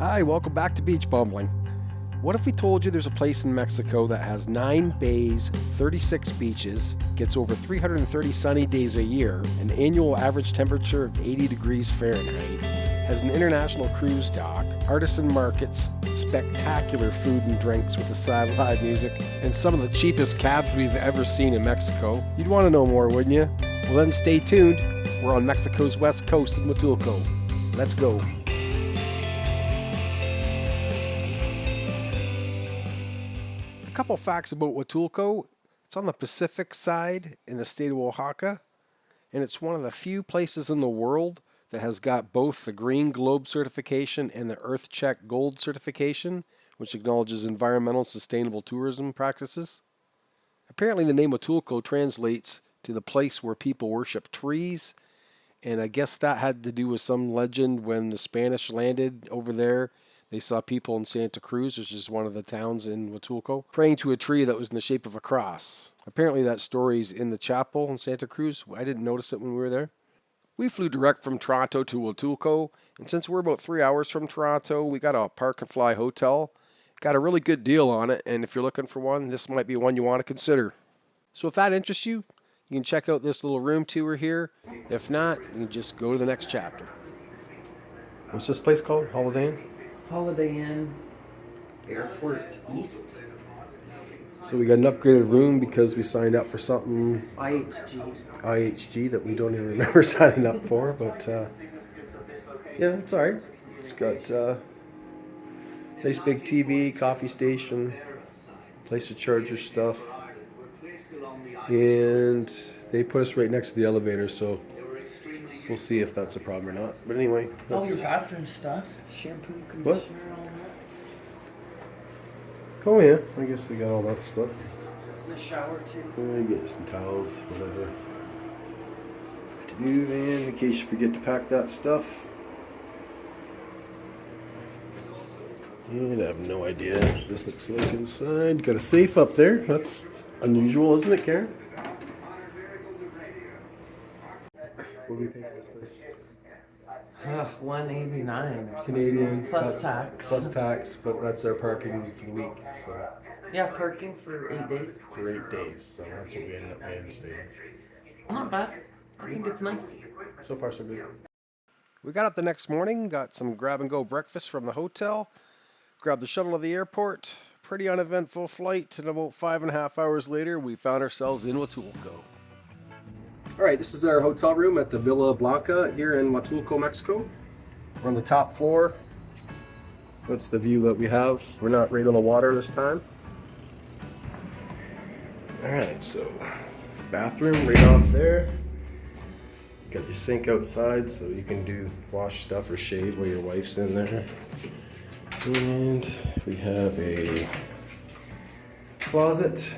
Hi, welcome back to Beach Bumbling. What if we told you there's a place in Mexico that has 9 bays, 36 beaches, gets over 330 sunny days a year, an annual average temperature of 80 degrees Fahrenheit, has an international cruise dock, artisan markets, spectacular food and drinks with a side of live music, and some of the cheapest cabs we've ever seen in Mexico? You'd want to know more, wouldn't you? Well then stay tuned. We're on Mexico's west coast in Huatulco. Let's go. A couple facts about Huatulco. It's on the Pacific side in the state of Oaxaca, and it's one of the few places in the world that has got both the Green Globe certification and the EarthCheck Gold certification, which acknowledges environmental sustainable tourism practices. Apparently the name Huatulco translates to the place where people worship trees, and I guess that had to do with some legend when the Spanish landed over there. They saw people in Santa Cruz, which is one of the towns in Huatulco, praying to a tree that was in the shape of a cross. Apparently that story's in the chapel in Santa Cruz. I didn't notice it when we were there. We flew direct from Toronto to Huatulco, and since we're about 3 hours from Toronto, we got a park and fly hotel. Got a really good deal on it, and if you're looking for one, this might be one you want to consider. So if that interests you, you can check out this little room tour here. If not, you can just go to the next chapter. What's this place called? Holiday Inn? Holiday Inn, Airport East. So we got an upgraded room because we signed up for something IHG that we don't even remember signing up for, but yeah, it's alright. It's got nice big TV, coffee station, place to charge your stuff, and they put us right next to the elevator, so we'll see if that's a problem or not. But anyway, all your bathroom stuff, shampoo, conditioner, what? all that. Oh yeah, I guess we got all that stuff. The shower too. You get some towels, whatever to do, and in case you forget to pack that stuff. And I have no idea what this looks like inside. Got a safe up there. That's unusual, isn't it, Karen? What do we pay for this place? $189 Canadian plus tax. Plus tax, but that's our parking for the week. So Yeah, parking for 8 days. for 8 days, so that's what we ended up paying to stay. Not bad. I think it's nice. So far, so good. We got up the next morning, got some grab-and-go breakfast from the hotel, grabbed the shuttle to the airport. Pretty uneventful flight, and about 5.5 hours later, we found ourselves in Huatulco. Alright, this is our hotel room at the Villa Blanca here in Huatulco, Mexico. We're on the top floor. That's the view that we have. We're not right on the water this time. Alright, so bathroom right off there. Got your sink outside so you can wash stuff or shave while your wife's in there. And we have a closet.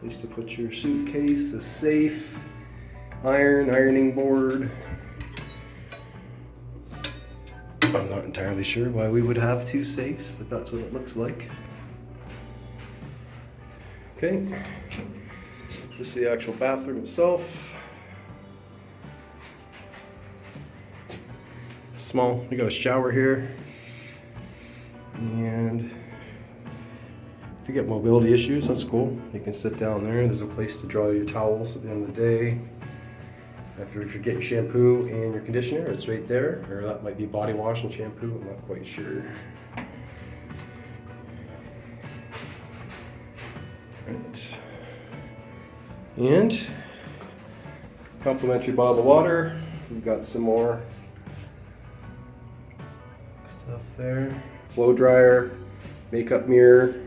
Place to put your suitcase, a safe, ironing board. I'm not entirely sure why we would have 2 safes, but that's what it looks like. Okay, this is the actual bathroom itself. Small, we got a shower here. And if you get mobility issues, that's cool. You can sit down there. There's a place to dry your towels at the end of the day. If you get your shampoo and your conditioner, it's right there. Or that might be body wash and shampoo, I'm not quite sure. Right. And complimentary bottle of water. We've got some more stuff there. Blow dryer, makeup mirror.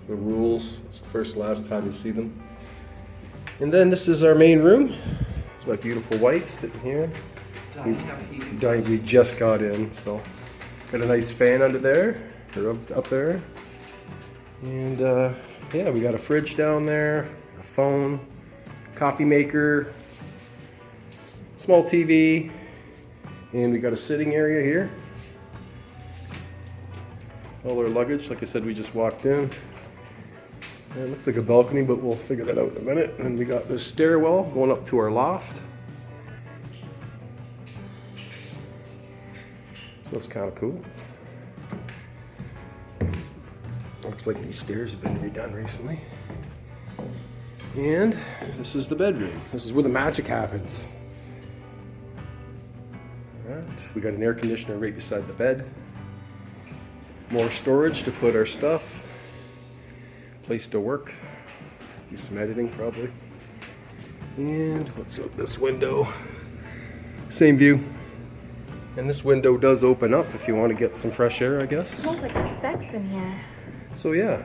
The rules. It's the first and last time you see them. And then this is our main room. It's my beautiful wife sitting here. We just got in, so got a nice fan under there, or up there. And yeah, we got a fridge down there, a phone, coffee maker, small TV, and we got a sitting area here. All our luggage, like I said, we just walked in. It looks like a balcony, but we'll figure that out in a minute. And we got this stairwell going up to our loft. That's kind of cool. Looks like these stairs have been redone recently. And this is the bedroom. This is where the magic happens. Alright, we got an air conditioner right beside the bed. More storage to put our stuff. Place to work. Do some editing probably. And what's out this window? Same view. And this window does open up if you want to get some fresh air, I guess. It smells like sex in here. So yeah.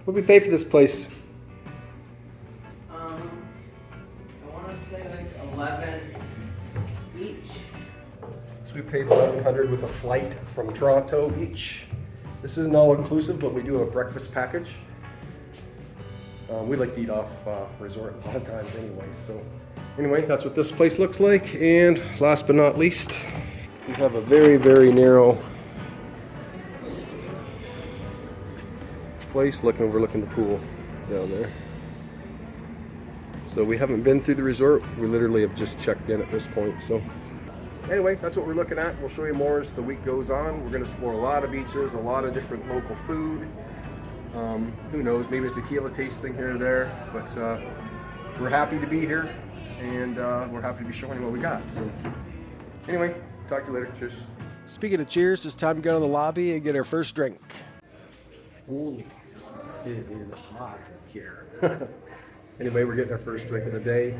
What did we pay for this place? I want to say like 11 each. So we paid $1,100 with a flight from Toronto each. This isn't all inclusive, but we do have a breakfast package. We like to eat off resort a lot of times anyway. So anyway, that's what this place looks like. And last but not least, we have a very, very narrow place overlooking the pool down there. So we haven't been through the resort. We literally have just checked in at this point. So anyway, that's what we're looking at. We'll show you more as the week goes on. We're going to explore a lot of beaches, a lot of different local food. Who knows, maybe a tequila tasting here or there. But we're happy to be here, and we're happy to be showing you what we got. So anyway, talk to you later. Cheers. Speaking of cheers, it's time to go to the lobby and get our first drink. Ooh, it is hot here. Anyway, we're getting our first drink of the day.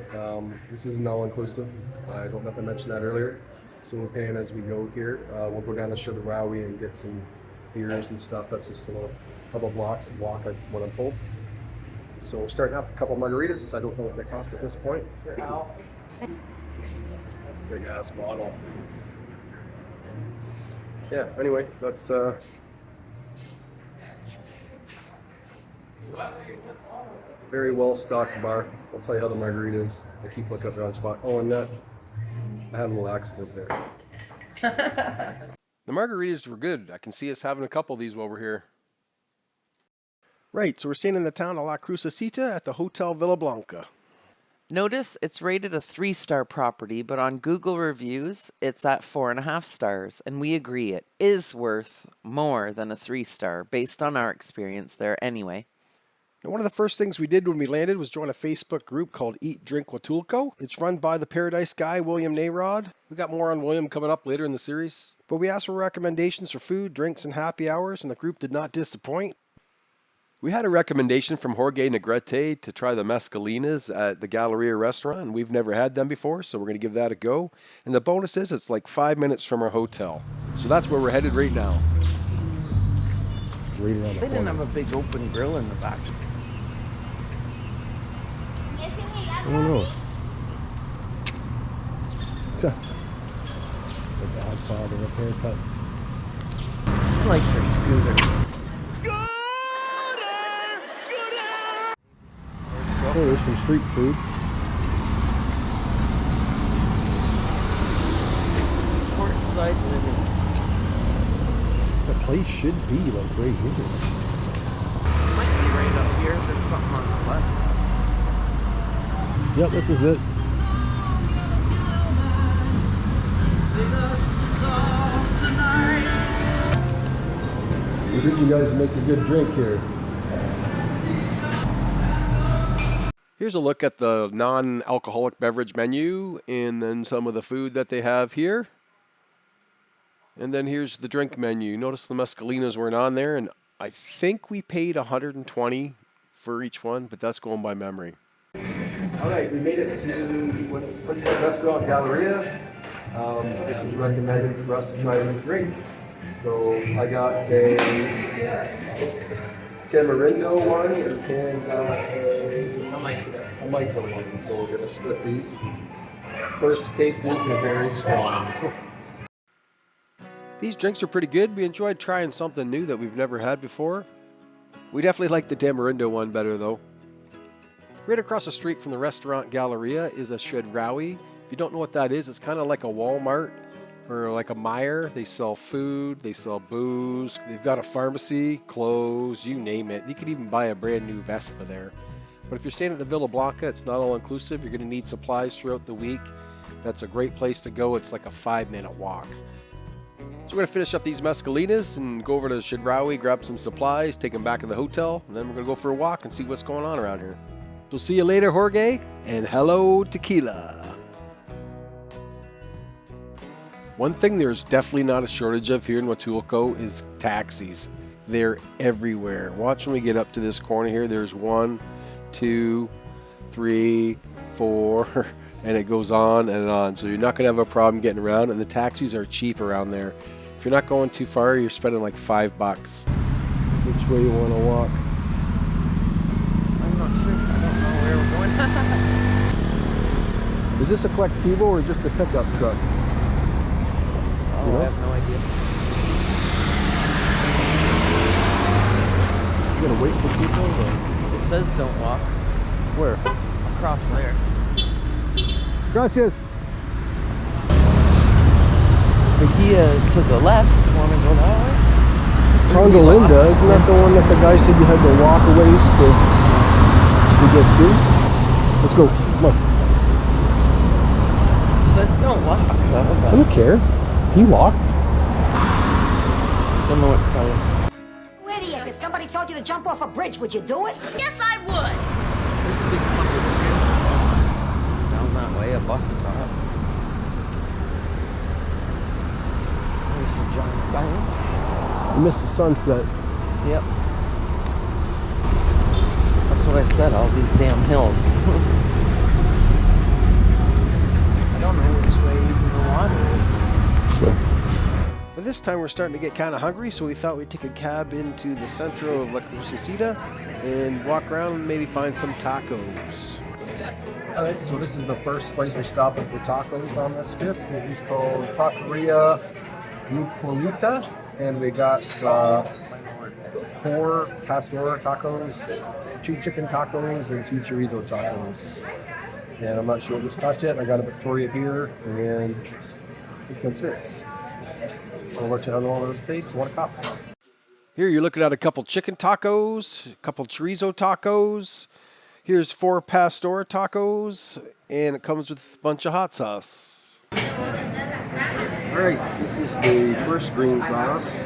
This isn't all-inclusive. I don't know if I mentioned that earlier. So we're paying as we go here. We'll go down to Chedraui and get some beers and stuff. That's just a little couple blocks walk, what I'm told. So we're starting off with a couple margaritas. I don't know what they cost at this point. Big ass bottle. Yeah, anyway, that's very well stocked bar. I'll tell you how the margaritas. I keep looking up the wrong spot. Oh, and that I had a little accident there. The margaritas were good. I can see us having a couple of these while we're here. Right, so we're staying in the town of La Crucecita at the Hotel Villa Blanca. Notice it's rated a 3-star property, but on Google reviews, it's at 4.5 stars. And we agree it is worth more than a 3-star based on our experience there anyway. And one of the first things we did when we landed was join a Facebook group called Drink Huatulco. It's run by the Paradise guy, William Nayrod. We got more on William coming up later in the series. But we asked for recommendations for food, drinks, and happy hours, and the group did not disappoint. We had a recommendation from Jorge Negrete to try the mescalinas at the Galleria Restaurant, and we've never had them before, so we're going to give that a go. And the bonus is it's like 5 minutes from our hotel. So that's where we're headed right now. They didn't have a big open grill in the back. I don't know. The Godfather of haircuts. I like their scooters. Oh, there's some street food. Courtside living. The place should be like right here. Might be right up here. There's something on the left. Yep, this is it. We heard you guys make a good drink here. Here's a look at the non-alcoholic beverage menu and then some of the food that they have here. And then here's the drink menu. Notice the mescalinas weren't on there, and I think we paid $120 for each one, but that's going by memory. All right, we made it to what's the restaurant Galleria. This was recommended for us to try these drinks. So I got a tamarindo one and a micro one. So we're gonna split these. First taste is very strong. These drinks are pretty good. We enjoyed trying something new that we've never had before. We definitely like the tamarindo one better though. Right across the street from the restaurant Galleria is a Chedraui. If you don't know what that is, it's kind of like a Walmart or like a Meijer. They sell food, they sell booze, they've got a pharmacy, clothes, you name it. You could even buy a brand new Vespa there. But if you're staying at the Villa Blanca, it's not all inclusive. You're going to need supplies throughout the week. That's a great place to go. It's like a 5-minute walk. So we're going to finish up these mescalinas and go over to Chedraui, grab some supplies, take them back to the hotel, and then we're going to go for a walk and see what's going on around here. So see you later, Jorge, and hello, tequila. One thing there's definitely not a shortage of here in Huatulco is taxis. They're everywhere. Watch when we get up to this corner here. There's 1, 2, 3, 4, and it goes on and on. So you're not going to have a problem getting around, and the taxis are cheap around there. If you're not going too far, you're spending like $5. Which way you want to walk? I'm not sure. I don't know where we're going. Is this a colectivo or just a pickup truck? Oh, I have no idea. You gonna wait for people? Or? It says don't walk. Where? Across there. Gracias. Villa to the left. Want to go that way? Tongalinda, isn't that the one that the guy said you had to walk a ways to get to? Let's go. Look. It says don't walk. I don't care. He walked. Don't know what to tell you. Idiot! If somebody told you to jump off a bridge, would you do it? Yes, I would. There's a big fucking down that way, a bus stop. There's a giant sign. You missed the sunset. Yep. That's what I said, all these damn hills. I don't know which way the water is. This way. But this time we're starting to get kind of hungry, so we thought we'd take a cab into the centro of La Crucecita and walk around and maybe find some tacos. Alright, so this is the first place we're stopping for tacos on this trip. It's called Taqueria Nicolita, and we got 4 pastor tacos, 2 chicken tacos, and 2 chorizo tacos. And I'm not sure what this costs yet. I got a Victoria beer, and I think that's it. So I'll let you know all those tastes, what it costs. Here you're looking at a couple chicken tacos, a couple chorizo tacos. Here's 4 pastor tacos, and it comes with a bunch of hot sauce. All right, this is the first green sauce.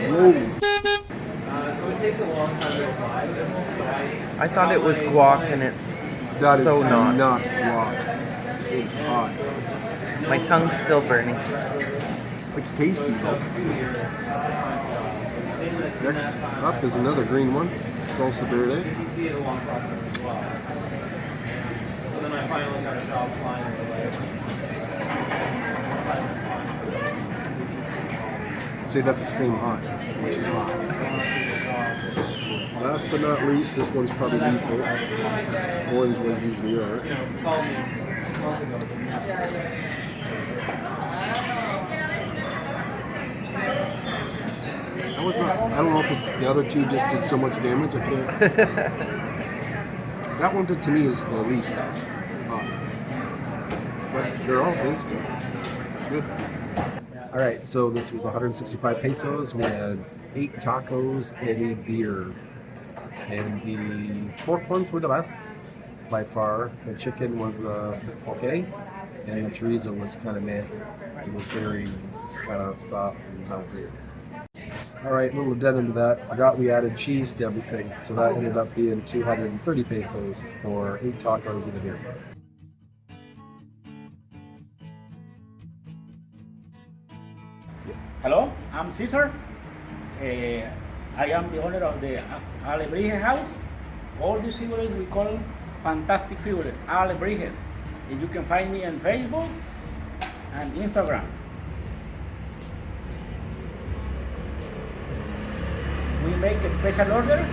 Whoa. I thought it was guac and it's That is so not. guac. It's hot. My tongue's still burning. It's tasty though. Next up is another green one, salsa verde. See, that's the same hot, which is hot. Last but not least, this one's probably lethal. Orange ones usually are. I don't know if it's the other two just did so much damage. I can't. That one to me is the least hot. But they're all tasty. Good. All right, so this was 165 pesos. We had 8 tacos and a beer. And the pork ones were the best by far. The chicken was okay, and the chorizo was kind of meh. It was very kind of soft and not great. All right, a little addendum to that. Forgot we added cheese to everything, so that ended up being 230 pesos for 8 tacos and a beer. Hello, I'm Cesar. I am the owner of the Alebrijes house. All these figures we call fantastic figures, Alebrijes. And you can find me on Facebook and Instagram. We make a special order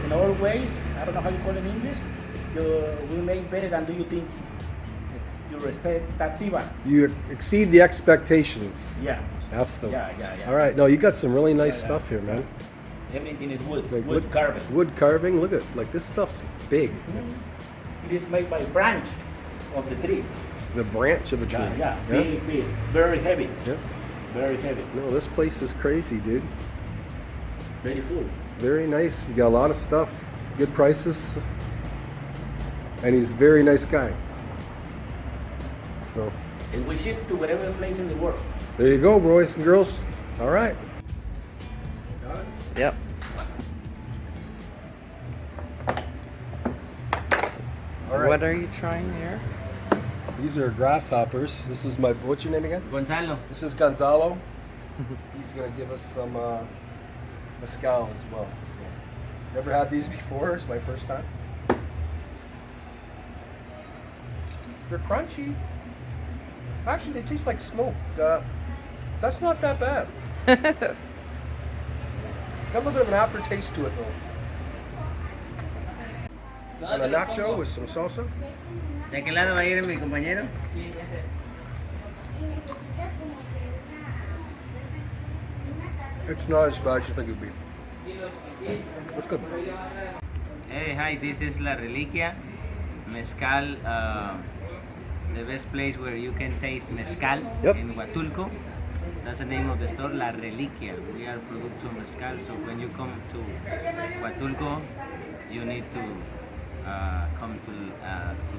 in all ways. I don't know how you call it in English. We make better than do you think. Your expectativa. You exceed the expectations. Yeah. That's the. Yeah. All right, no, you got some really nice stuff here, man. Everything is wood, Like wood carving. Wood carving. Look at this stuff's big. It is made by branch of the tree. The branch of a tree. Yeah. Big piece, very heavy. Yeah. Very heavy. No, this place is crazy, dude. Very full. Very nice. You got a lot of stuff. Good prices. And he's a very nice guy. So, And we ship to whatever place in the world. There you go, boys and girls. All right. Yep. All right. What are you trying here? These are grasshoppers. This is my, what's your name again? Gonzalo. This is Gonzalo. He's gonna give us some mezcal as well. So, never had these before. It's my first time. They're crunchy. Actually, they taste like smoked. That's not that bad. Got a little bit of an aftertaste to it though. And a nacho with some salsa. ¿De qué lado va a ir mi compañero? It's not as bad as you think it would be. It's good. Hey, hi, this is La Reliquia. Mezcal, the best place where you can taste mezcal in Huatulco. That's the name of the store, La Reliquia. We are Producto Mezcal, so when you come to Huatulco, you need to come to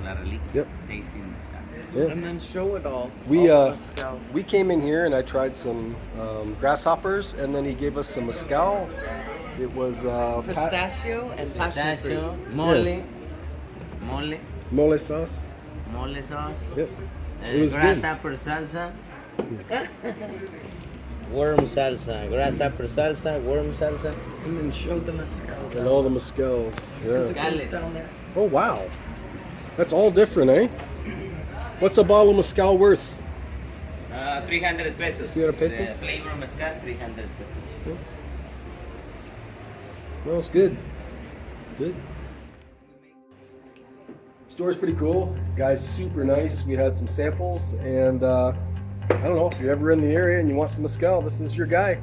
La Reliquia, tasting mezcal. Yeah. And then show it all. We all the mezcal. we came in here and I tried some grasshoppers, and then he gave us some mezcal. It was Pistachio and passion Pistachio, fruit. mole sauce. mole sauce, Yep. It was good. grasshopper salsa, worm salsa, grasshopper salsa, worm salsa. And then show the mezcal. And all the mezcals. Yeah. Mezcales. Down there. Oh wow, that's all different, eh? What's a bottle of mezcal worth? 300 pesos. 300 pesos? The flavor mezcal, 300 pesos. Well, it's good. Good. Store's pretty cool. Guy's super nice. We had some samples, and I don't know if you're ever in the area and you want some mezcal, this is your guy.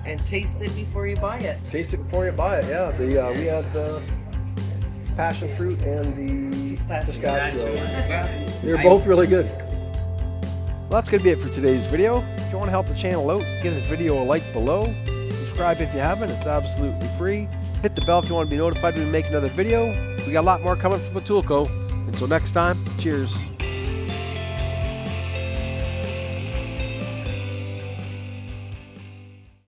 And taste it before you buy it. Taste it before you buy it. Yeah, we had the passion fruit and the pistachio. They're both really good. Well, that's going to be it for today's video. If you want to help the channel out, give the video a like below. Subscribe if you haven't. It's absolutely free. Hit the bell if you want to be notified when we make another video. We got a lot more coming from Huatulco. Until next time, cheers.